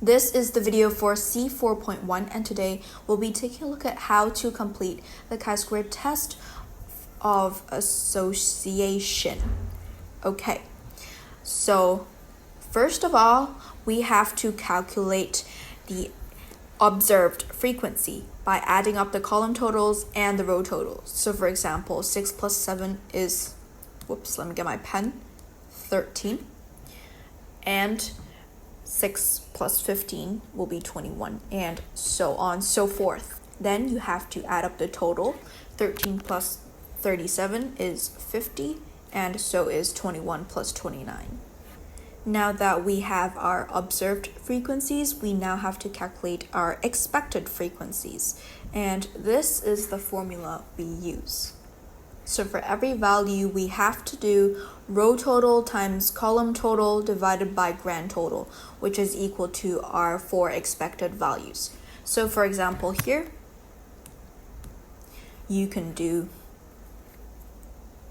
This is the video for C4.1, and today we'll be taking a look at how to complete the chi-squared test of association. Okay, so first of all, we have to calculate the observed frequency by adding up the column totals and the row totals. So for example, 6 plus 7 is, let me get my pen, 13. And 6 plus 15 will be 21, and so on, so forth. Then you have to add up the total. 13 plus 37 is 50, and so is 21 plus 29. Now that we have our observed frequencies, we now have to calculate our expected frequencies, and this is the formula we use. So for every value, we have to do row total times column total divided by grand total, which is equal to our 4 expected values. So for example, here, you can do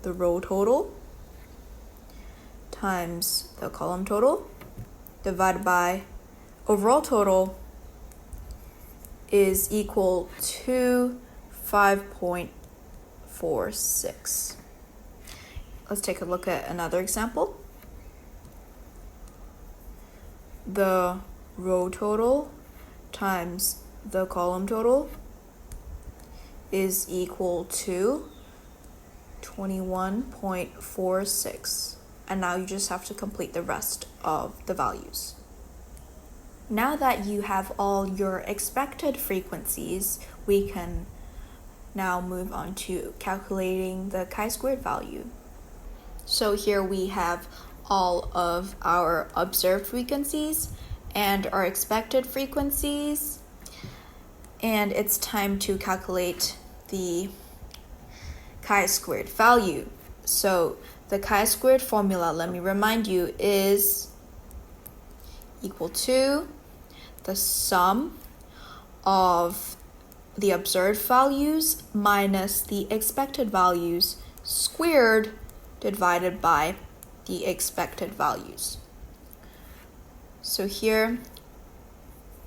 the row total times the column total divided by overall total is equal to 5.46. Let's take a look at another example. The row total times the column total is equal to 21.46. And now you just have to complete the rest of the values. Now that you have all your expected frequencies, we can now move on to calculating the chi-squared value. So here we have all of our observed frequencies and our expected frequencies, and it's time to calculate the chi-squared value. So the chi-squared formula, let me remind you, is equal to the sum of the observed values minus the expected values squared divided by the expected values. So here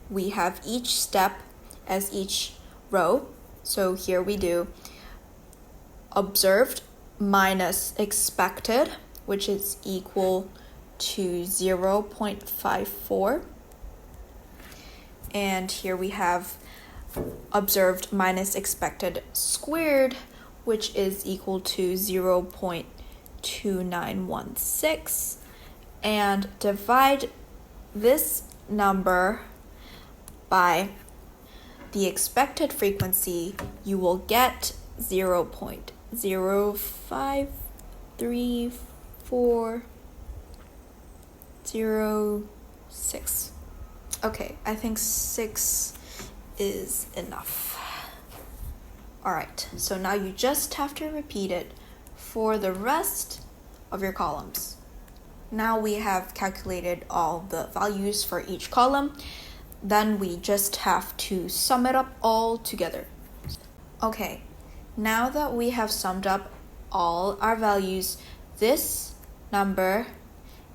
we have each step as each row. So here we do observed minus expected, which is equal to 0.54. And here we have observed minus expected squared, which is equal to 0.2916, and divide this number by the expected frequency, you will get 0.053406. Okay, I think 6 is enough. Alright, so now you just have to repeat it for the rest of your columns. Now we have calculated all the values for each column. Then we just have to sum it up all together. Okay, now that we have summed up all our values, this number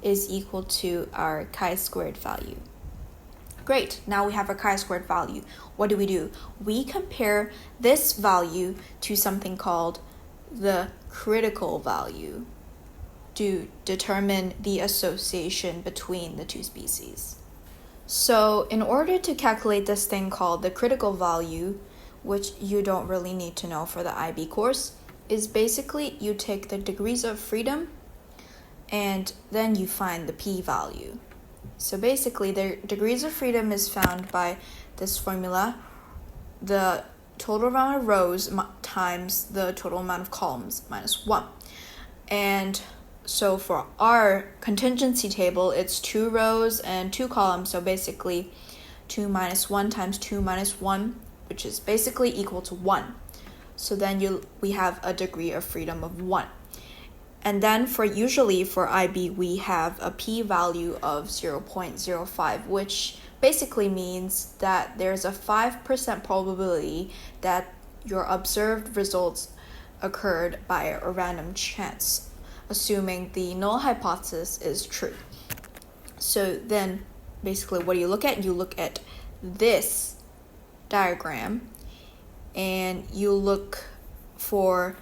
is equal to our chi-squared value. Great, now we have a chi-squared value. What do? We compare this value to something called the critical value to determine the association between the two species. So in order to calculate this thing called the critical value, which you don't really need to know for the IB course, is basically you take the degrees of freedom and then you find the p-value. So basically, the degrees of freedom is found by this formula, the total amount of rows times the total amount of columns minus 1. And so for our contingency table, it's 2 rows and 2 columns. So basically, 2 minus 1 times 2 minus 1, which is basically equal to 1. So then we have a degree of freedom of 1. And then usually for IB, we have a p-value of 0.05, which basically means that there's a 5% probability that your observed results occurred by a random chance, assuming the null hypothesis is true. So then basically what do you look at? You look at this diagram and you look for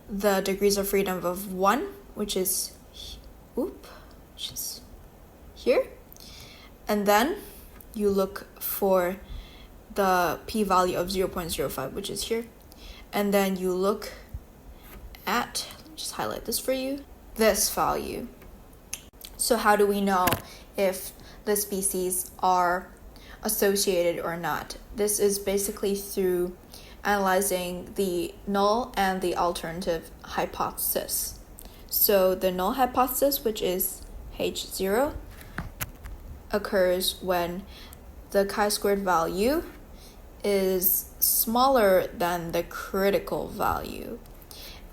the degrees of freedom of 1, which is here, and then you look for the p-value of 0.05, which is here, and then you look at, let me just highlight this for you, this value. So how do we know if the species are associated or not? This is basically through analyzing the null and the alternative hypothesis. So the null hypothesis, which is H0, occurs when the chi-squared value is smaller than the critical value.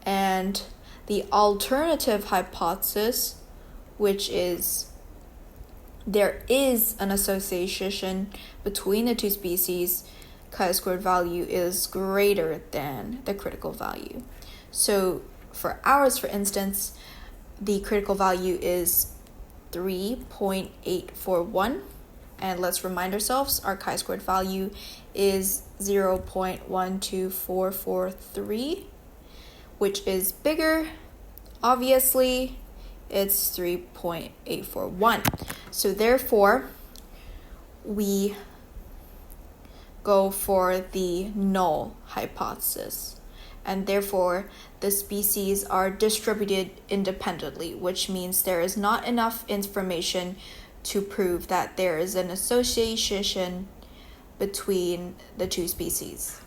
And the alternative hypothesis, which is there is an association between the two species, chi-squared value is greater than the critical value. So for ours, for instance, the critical value is 3.841, and let's remind ourselves our chi-squared value is 0.12443, which is bigger. Obviously, it's 3.841. So therefore, we go for the null hypothesis, and therefore the species are distributed independently, which means there is not enough information to prove that there is an association between the two species.